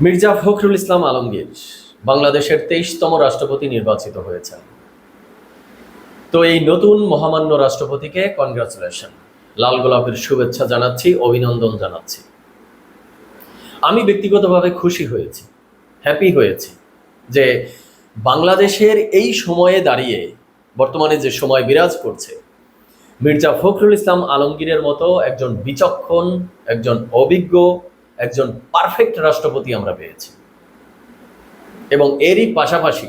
মির্জা ফখরুল ইসলাম আলমগীর বাংলাদেশের 23তম রাষ্ট্রপতি নির্বাচিত হয়েছেন। তো এই নতুন মহামান্য রাষ্ট্রপতিকে কনগ্রাচুলেশন, লাল গোলাপের শুভেচ্ছা জানাচ্ছি, অভিনন্দন জানাচ্ছি। আমি ব্যক্তিগতভাবে খুশি হয়েছি, হ্যাপি হয়েছি যে বাংলাদেশের এই সময়ে দাঁড়িয়ে, বর্তমানে যে সময় বিরাজ করছে, মির্জা ফখরুল ইসলাম আলমগীরের মতো একজন বিচক্ষণ, একজন অভিজ্ঞ, একজন পারফেক্ট রাষ্ট্রপতি আমরা পেয়েছি। এবং এরই পাশাপাশি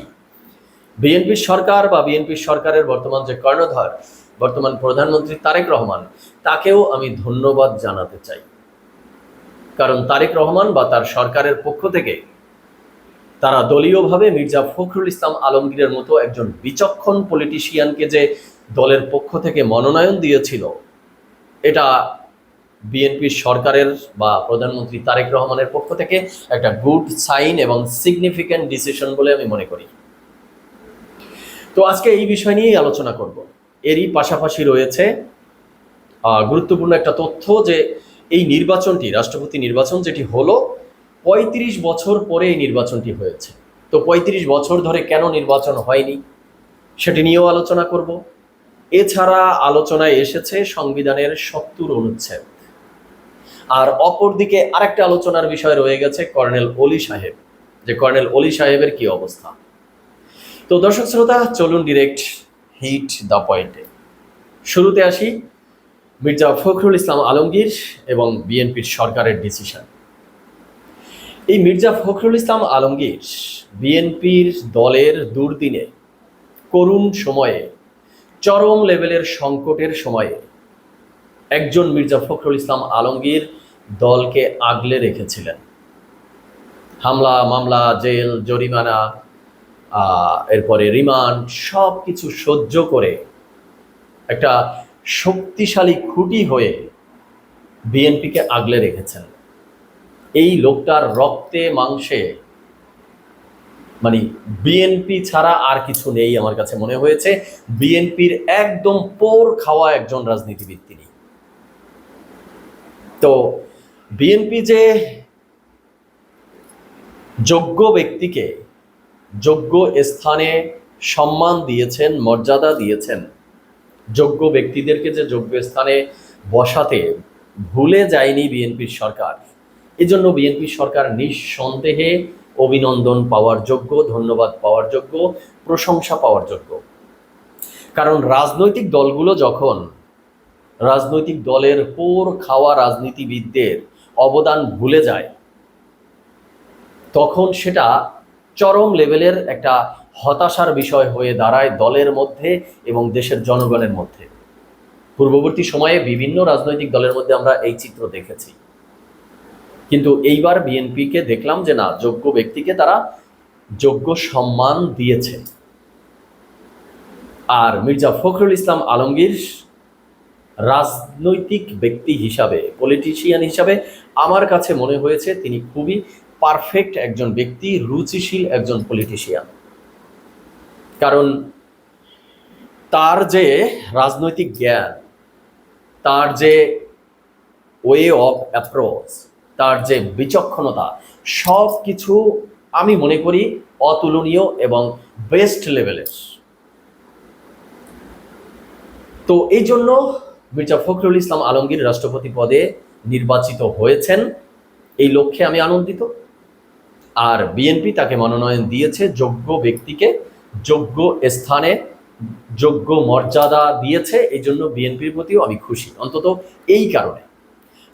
বিএনপির সরকার বা বিএনপির সরকারের বর্তমান যে কর্ণধার, বর্তমান প্রধানমন্ত্রী তারেক রহমান, তাকেও আমি ধন্যবাদ জানাতে চাই। কারণ তারেক রহমান বা তার সরকারের পক্ষ থেকে তারা দলীয়ভাবে মির্জা ফখরুল ইসলাম আলমগীরের মতো একজন বিচক্ষণ পলিটিশিয়ানকে যে দলের পক্ষ থেকে মনোনয়ন দিয়েছিল, এটা বিএনপির সরকারের বা প্রধানমন্ত্রী তারেক রহমানের পক্ষ থেকে একটা গুড সাইন এবং সিগনিফিক্যান্ট ডিসিশন বলে আমি মনে করি। তো আজকে এই বিষয় নিয়েই আলোচনা করব। এরই পাশাপাশি রয়েছে গুরুত্বপূর্ণ একটা তথ্য যে এই নির্বাচনটি, রাষ্ট্রপতি নির্বাচন যেটি হলো, ৩৫ বছর পরে এই নির্বাচনটি হয়েছে। তো ৩৫ বছর ধরে কেন নির্বাচন হয়নি সেটি নিয়েও আলোচনা করব। এছাড়া আলোচনায় এসেছে সংবিধানের ৭০ অনুচ্ছেদ, আর অপরদিকে আরেকটা আলোচনার বিষয় রয়ে গেছে কর্নেল অলি সাহেব, যে কর্নেল অলি সাহেবের কি অবস্থা। তো দর্শক শ্রোতা, চলুন ডিরেক্ট হিট দ্য পয়েন্টে। শুরুতে আসি মির্জা ফখরুল ইসলাম আলমগীর এবং বিএনপির সরকারের ডিসিশন। এই মির্জা ফখরুল ইসলাম আলমগীর বিএনপির দলের দুর্দিনে, করুণ সময়ে, চরম লেভেলের সংকটের সময়ে একজন মির্জা ফখরুল ইসলাম আলমগীর দলকে আগলে রেখেছিলেন। হামলা, মামলা, জেল, জরিমানা, এরপরে রিমান্ড, সব কিছু সহ্য করে একটা শক্তিশালী খুঁটি হয়ে বিএনপিকে আগলে রেখেছেন। এই লোকটার রক্তে মাংসে মানে বিএনপি ছাড়া আর কিছু নেই আমার কাছে মনে হয়েছে। বিএনপির একদম পোর খাওয়া একজন রাজনীতিবিদ তিনি। তো বিএনপি যে যোগ্য ব্যক্তিকে যোগ্য স্থানে সম্মান দিয়েছেন, মর্যাদা দিয়েছেন, যোগ্য ব্যক্তিদেরকে যে যোগ্য স্থানে বসাতে ভুলে যায়নি বিএনপির সরকার, এজন্য বিএনপির সরকার নিঃসন্দেহে অভিনন্দন পাওয়ার যোগ্য, ধন্যবাদ পাওয়ার যোগ্য, প্রশংসা পাওয়ার যোগ্য। কারণ রাজনৈতিক দলগুলো যখন রাজনৈতিক দলের পোর খাওয়া রাজনীতিবিদদের অবদান ভুলে যায়, তখন সেটা চরম লেভেলের একটা হতাশার বিষয় হয়ে দাঁড়ায় দলের মধ্যে এবং দেশের জনগণের মধ্যে। পূর্ববর্তী সময়ে বিভিন্ন রাজনৈতিক দলের মধ্যে আমরা এই চিত্র দেখেছি, কিন্তু এইবার বিএনপিকে দেখলাম যে না, যোগ্য ব্যক্তিকে তারা যোগ্য সম্মান দিয়েছে। আর মির্জা ফখরুল ইসলাম আলমগীর রাজনৈতিক ব্যক্তি হিসাবে, পলিটিশিয়ান হিসাবে আমার কাছে মনে হয়েছে তিনি খুবই পারফেক্ট একজন ব্যক্তি, রুচিশীল একজন পলিটিশিয়ান। কারণ তার যে রাজনৈতিক জ্ঞান, তার যে ওয়ে অফ অ্যাপ্রোচ, তার যে বিচক্ষণতা, সব কিছু আমি মনে করি অতুলনীয় এবং বেস্ট লেভেলের। তো এই জন্য মির্জা ফখরুল ইসলাম আলমগীর রাষ্ট্রপতি পদে নির্বাচিত হয়েছেন, এই লক্ষ্যে আমি আনন্দিত। আর বিএনপি তাকে মনোনয়ন দিয়েছে, যোগ্য ব্যক্তিকে যোগ্য স্থানে যোগ্য মর্যাদা দিয়েছে, এই জন্য বিএনপির প্রতিও আমি খুশি। অন্তত এই কারণে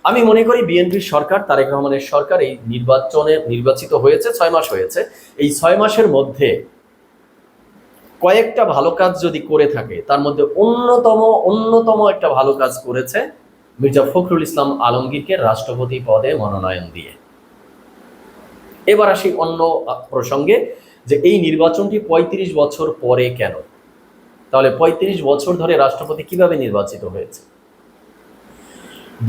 আমি মনে করি বিএনপির সরকার, তারেক রহমানের সরকার এই নির্বাচনে নির্বাচিত হয়েছে, 6 মাস হয়েছে। এই 6 মাসের মধ্যে কয়েকটা ভালো কাজ যদি করে থাকে, তার মধ্যে অন্যতম একটা ভালো কাজ করেছে মির্জা ফখরুল ইসলাম আলমগীরকে রাষ্ট্রপতি পদে মনোনয়ন দিয়ে। এবার আসি অন্য প্রসঙ্গে, যে এই নির্বাচনটি ৩৫ বছর পরে কেন? তাহলে ৩৫ বছর ধরে রাষ্ট্রপতি কিভাবে নির্বাচিত হয়েছে?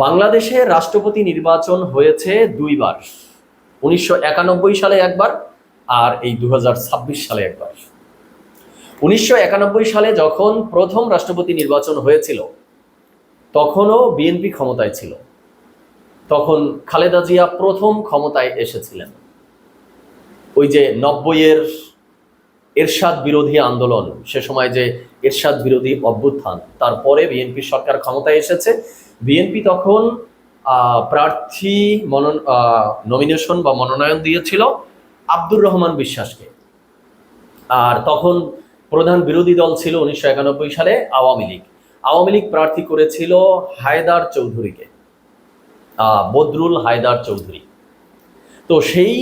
বাংলাদেশে রাষ্ট্রপতি নির্বাচন হয়েছে 2 বার, ১৯৯১ সালে একবার, আর এই ২০২৬ সালে একবার। ১৯৯১ সালে যখন প্রথম রাষ্ট্রপতি নির্বাচন হয়েছিল, তখনও বিএনপি ক্ষমতায় ছিল, তখন খালেদা জিয়া প্রথম ক্ষমতায় এসেছিলেন। ওই যে 90-এর এরশাদ বিরোধী আন্দোলন, সে সময় যে এরশাদ বিরোধী অভ্যুত্থান, তারপরে বিএনপি সরকার ক্ষমতায় এসেছে। বিএনপি তখন প্রার্থী নমিনেশন বা মনোনয়ন দিয়েছিল আব্দুর রহমান বিশ্বাসকে। আর তখন প্রধান বিরোধী দল ছিল 1991 সালে আওয়ামী লীগ। আওয়ামী লীগ প্রার্থী করেছিল হায়দার চৌধুরীকে, বদরুল হায়দার চৌধুরী। তো সেই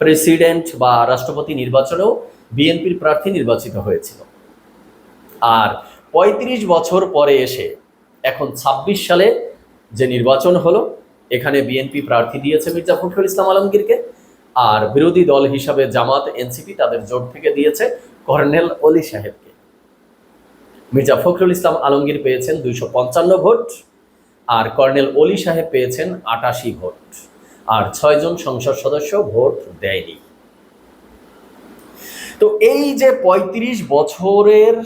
প্রেসিডেন্ট বা রাষ্ট্রপতি নির্বাচনেও বিএনপির প্রার্থী নির্বাচিত হয়েছিল। আর ৩৫ বছর পরে এসে এখন ২৬ সালে যে নির্বাচন হলো, এখানে বিএনপি প্রার্থী দিয়েছে মির্জা ফখরুল ইসলাম আলমগীরকে, আর বিরোধী দল হিসাবে জামাত, এনসিপি তাদের জোট থেকে দিয়েছে কর্নেল অলি সাহেবকে। মির্জা ফখরুল ইসলাম আলমগীর পেয়েছেন 255 ভোট, আর কর্নেল অলি সাহেব পেয়েছেন 88 ভোট, আর 6 জন সংসদ সদস্য ভোট দেয়নি। তো এই যে ৩৫ বছরের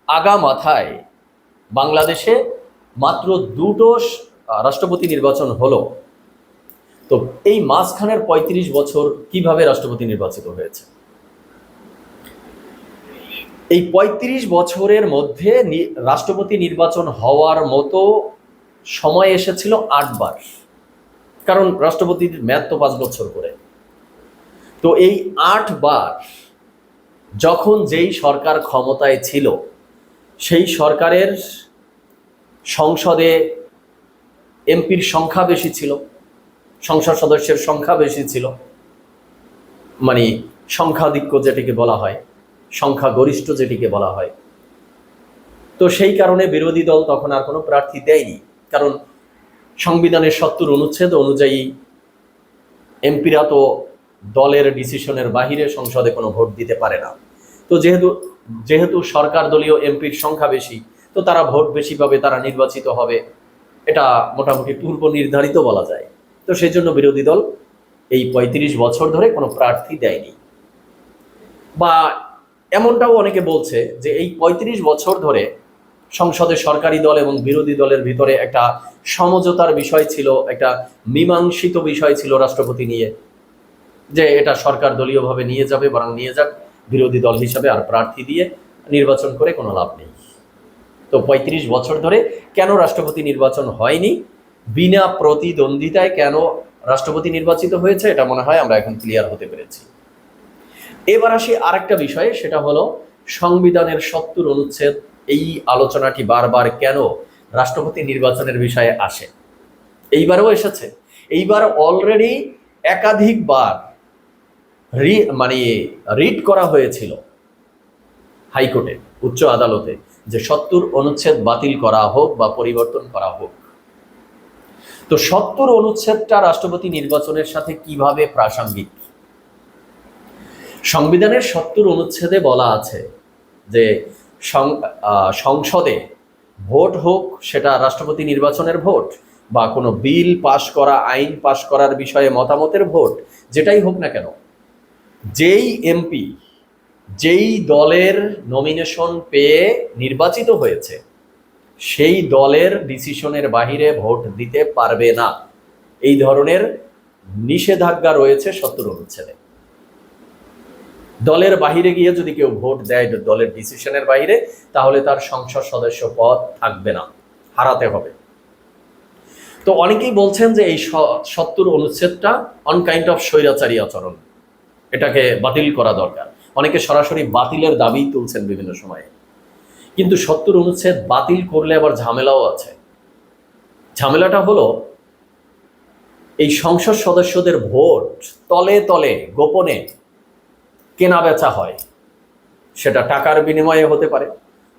আগা মাথায় বাংলাদেশে মাত্র 2টো রাষ্ট্রপতি নির্বাচন হলো, তো এই মাঝখানের ৩৫ বছর কিভাবে রাষ্ট্রপতি নির্বাচিত হয়েছে? এই ৩৫ বছরের মধ্যে রাষ্ট্রপতি নির্বাচন হওয়ার মতো সময় এসেছিল 8 বার, কারণ রাষ্ট্রপতির মেয়াদ তো 5 বছর করে। তো এই 8 বার যখন যেই সরকার ক্ষমতায় ছিল, সেই সরকারের সংসদে এমপির সংখ্যা বেশি ছিল, সংসদ সদস্যের সংখ্যা বেশি ছিল, মানে সংখ্যাধিক্য যেটিকে বলা হয়, সংখ্যাগরিষ্ঠ যেটিকে বলা হয়। তো সেই কারণে বিরোধী দল তখন আর কোনো প্রার্থী দেয়নি, কারণ সংবিধানের 70 অনুচ্ছেদ অনুযায়ী এমপিরা তো দলের ডিসিশনের বাহিরে সংসদে কোনো ভোট দিতে পারে না। তো যেহেতু সরকার দলীয় এমপির সংখ্যা বেশি, তো তারা ভোট বেশি পাবে, তারা নির্বাচিত হবে, এটা মোটামুটি পূর্ব নির্ধারিত বলা যায়। তো সেই জন্য বিরোধী দল এই ৩৫ বছর ধরে কোনো প্রার্থী দেয়নি। বা এমনটাও অনেকে বলছে যে এই ৩৫ বছর ধরে সংসদে সরকারি দল এবং বিরোধী দলের ভিতরে একটা সমঝোতার বিষয় ছিল, একটা মীমাংসিত বিষয় ছিল রাষ্ট্রপতি নিয়ে, যে এটা সরকার দলীয়ভাবে নিয়ে যাবে, বরং নিয়ে যাক, বিরোধী দল হিসাবে আর প্রার্থী দিয়ে নির্বাচন করে কোনো লাভ নেই। তো ৩৫ বছর ধরে কেন রাষ্ট্রপতি নির্বাচন হয়নি, বিনা প্রতিদ্বন্দ্বিতায় কেন রাষ্ট্রপতি নির্বাচিত হয়েছে, এটা মনে হয় আমরা এখন ক্লিয়ার হতে পেরেছি। এবার আসি আরেকটা বিষয়ে, সেটা হলো সংবিধানের ৭০ অনুচ্ছেদ। এই আলোচনাটি বারবার কেন রাষ্ট্রপতি নির্বাচনের বিষয়ে আসে, এইবারও এসেছে। এইবার অলরেডি একাধিকবার রিট করা হয়েছিল হাইকোর্টে, উচ্চ আদালতে, যে ৭০ অনুচ্ছেদ বাতিল করা হোক বা পরিবর্তন করা হোক। তো ৭০ অনুচ্ছেদটা রাষ্ট্রপতি নির্বাচনের সাথে কিভাবে প্রাসঙ্গিক? সংবিধানের ৭০ অনুচ্ছেদে বলা আছে যে সংসদে ভোট হোক, সেটা রাষ্ট্রপতি নির্বাচনের ভোট বা কোনো বিল পাশ করা, আইন পাশ করার বিষয়ে মতামতের ভোট, যেটাই হোক না কেন, যেই এমপি যেই দলের নমিনেশন পেয়ে নির্বাচিত হয়েছে, সেই দলের ডিসিশনের বাহিরে ভোট দিতে পারবে না। এই ধরনের নিষেধাজ্ঞা রয়েছে ৭০ অনুচ্ছেদে। দলের বাহিরে গিয়ে যদি কেউ ভোট দেয় দলের ডিসিশনের বাইরে, তাহলে তার সংসদ সদস্য পদ থাকবে না, হারাতে হবে। তো অনেকেই বলছেন যে এই ৭০ অনুচ্ছেদটা অনকাইন্ড অফ স্বৈরাচারী আচরণ, এটাকে বাতিল করা দরকার। অনেকে সরাসরি বাতিলের দাবি তুলছেন বিভিন্ন সময়ে। কিন্তু ৭০ অনুচ্ছেদ বাতিল করলে আবার ঝামেলাও আছে। ঝামেলাটা হলো, এই সংসদ সদস্যদের ভোট তলে তলে গোপনে কেনা বেচা হয়। সেটা টাকার বিনিময়ে হতে পারে,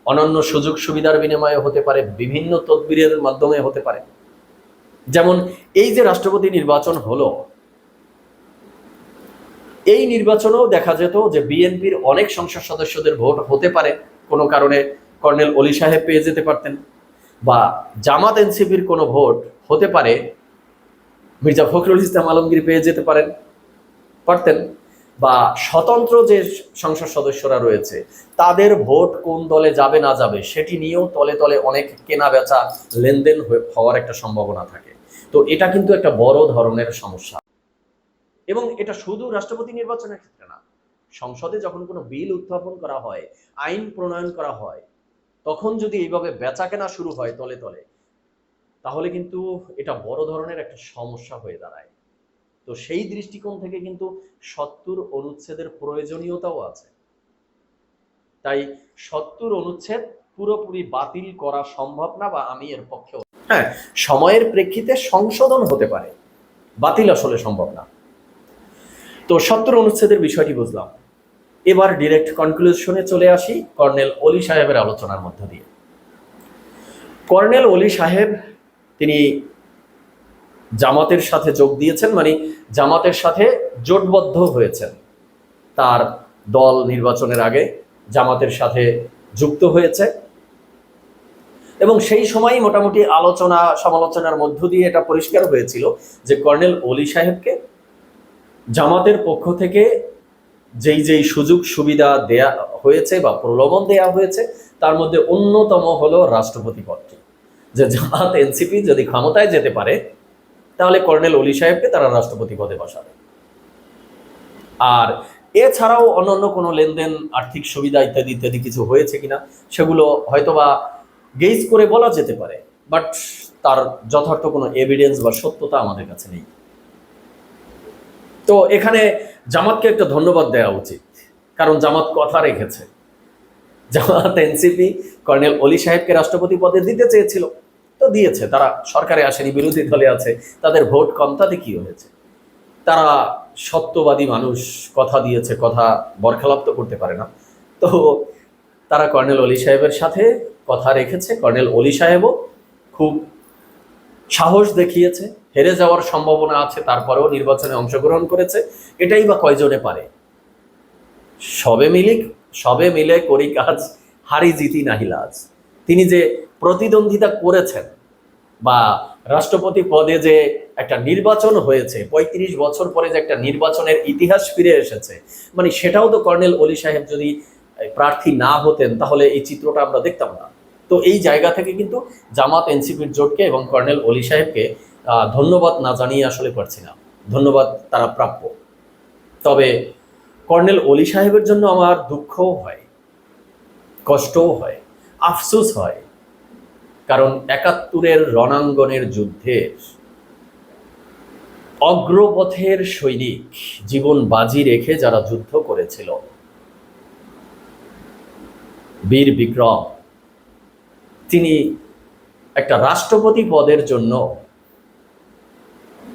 অনন্য সুযোগ সুবিধার বিনিময়ে হতে পারে, বিভিন্ন তদবিরের মাধ্যমে হতে পারে। যেমন এই যে রাষ্ট্রপতি নির্বাচন হলো, এই নির্বাচনেও দেখা যেত যে বিএনপির অনেক সংসদ সদস্যদের ভোট হতে পারে কোনো কারণে কর্নেল অলি সাহেব পেয়ে যেতে পারতেন, বা জামাত এনসিপির কোনো ভোট হতে পারে মির্জা ফখরুল ইসলাম আলমগীর পেয়ে যেতে পারতেন, বা স্বতন্ত্র যে সংসদ সদস্যরা রয়েছে তাদের ভোট কোন দলে যাবে না যাবে সেটি নিয়েও তলে তলে অনেক কেনা বেচা লেনদেন হওয়ার একটা সম্ভাবনা থাকে। তো এটা কিন্তু একটা বড় ধরনের সমস্যা। এবং এটা শুধু রাষ্ট্রপতি নির্বাচনের ক্ষেত্রে না, সংসদে যখন কোনো বিল উত্থাপন করা হয়, আইন প্রণয়ন করা হয়, তখন যদি এইভাবে বেচাকেনা শুরু হয় তলে তলে, তাহলে কিন্তু এটা বড় ধরনের একটা সমস্যা হয়ে দাঁড়ায়। তো সেই দৃষ্টিকোণ থেকে কিন্তু ৭০ অনুচ্ছেদের প্রয়োজনীয়তাও আছে। তাই ৭০ অনুচ্ছেদ পুরোপুরি বাতিল করা সম্ভব না, বা আমি এর পক্ষে। হ্যাঁ, সময়ের প্রেক্ষিতে সংশোধন হতে পারে, বাতিল আসলে সম্ভব না। তো ৭০ অনুচ্ছেদের বিষয়টি বুঝলাম। এবার ডিরেক্ট কনক্লুশনে চলে আসি কর্নেল অলি সাহেবের আলোচনার মধ্য দিয়ে। কর্নেল অলি সাহেব তিনি জামাতের সাথে যোগ দিয়েছেন, মানে জামাতের সাথে জোটবদ্ধ হয়েছেন। তার দল নির্বাচনের আগে জামাতের সাথে যুক্ত হয়েছে, এবং সেই সময়ই মোটামুটি আলোচনা সমালোচনার মধ্য দিয়ে এটা পরিষ্কার হয়েছিল যে কর্নেল অলি সাহেবকে জামাতের পক্ষ থেকে যেই যেই সুযোগ সুবিধা দেয়া হয়েছে বা প্রলোভন দেয়া হয়েছে, তার মধ্যে অন্যতম হলো রাষ্ট্রপতি পদটি। যে জামাত এনসিপি যদি ক্ষমতায় যেতে পারে, তাহলে কর্নেল অলি সাহেবকে তারা রাষ্ট্রপতি পদে বসাবে। আর এছাড়াও অন্যান্য কোনো লেনদেন, আর্থিক সুবিধা ইত্যাদি ইত্যাদি কিছু হয়েছে কিনা, সেগুলো হয়তোবা গেজ করে বলা যেতে পারে, বাট তার যথার্থ কোনো এভিডেন্স বা সত্যতা আমাদের কাছে নেই। তো এখানে জামাতকে একটা ধন্যবাদ দেওয়া উচিত, কারণ জামাত কথা রেখেছে। জামাত এনসিপি কর্নেল অলি সাহেবকে রাষ্ট্রপতি পদে দিতে চেয়েছিল, তো দিয়েছে। তারা সরকারে আসেনি, বিরোধী দলে আছে, তাদের ভোট কম, তাতে কি হয়েছে? তারা সত্যবাদী মানুষ, কথা দিয়েছে, কথা বরখেলাপ তো করতে পারে না। তো তারা কর্নেল অলি সাহেবের সাথে কথা রেখেছে। কর্নেল অলি সাহেবও খুব সাহস দেখিয়েছে, হেরে যাওয়ার সম্ভাবনা আছে, তারপরেও নির্বাচনে অংশগ্রহণ করেছে। এটাই বা কয়জনে পারে? সবে মিলে করি কাজ, হারি জিতি নাহি লাজ। তিনি যে প্রতিদ্বন্দ্বিতা করেছেন, বা রাষ্ট্রপতি পদে যে একটা নির্বাচন হয়েছে, ৩৫ বছর পরে যে একটা নির্বাচনের ইতিহাস ফিরে এসেছে, মানে সেটাও তো কর্নেল অলি সাহেব যদি প্রার্থী না হতেন, তাহলে এই চিত্রটা আমরা দেখতাম না। তো এই জায়গা থেকে কিন্তু জামাত এনসিপির জোটকে এবং কর্নেল অলি সাহেবকে ধন্যবাদ না জানিয়ে আসলে পারছি না। ধন্যবাদ তারা প্রাপ্য। তবে কর্নেল অলি সাহেবের জন্য আমার দুঃখও হয়, কষ্টও হয়, আফসোস হয়। কারণ ৭১-এর রণাঙ্গনের যুদ্ধের অগ্রপথের সৈনিক, জীবন বাজি রেখে যারা যুদ্ধ করেছিল, বীর বিক্রম, তিনি একটা রাষ্ট্রপতি পদের জন্য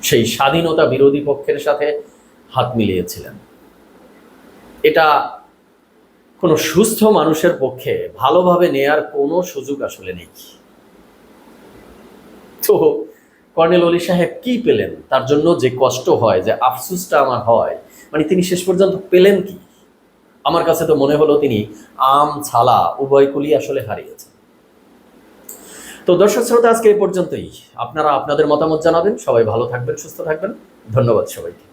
সেই স্বাধীনতা বিরোধী পক্ষের সাথে হাত মিলিয়েছিলেন। এটা কোনো সুস্থ মানুষের পক্ষে ভালোভাবে নেয়ার কোনো সুযোগ আসলে নেই। তো কর্নেল অলি সাহেব কি পেলেন? তার জন্য যে কষ্ট হয়, যে আফসোসটা আমার হয়, মানে তিনি শেষ পর্যন্ত পেলেন কি? আমার কাছে তো মনে হলো তিনি আম ছালা উভয় কুলি আসলে হারিয়েছেন। তো দর্শক শ্রোতা, আজকে এই পর্যন্তই। আপনারা আপনাদের মতামত জানাবেন। সবাই ভালো থাকবেন, সুস্থ থাকবেন। ধন্যবাদ সবাইকে।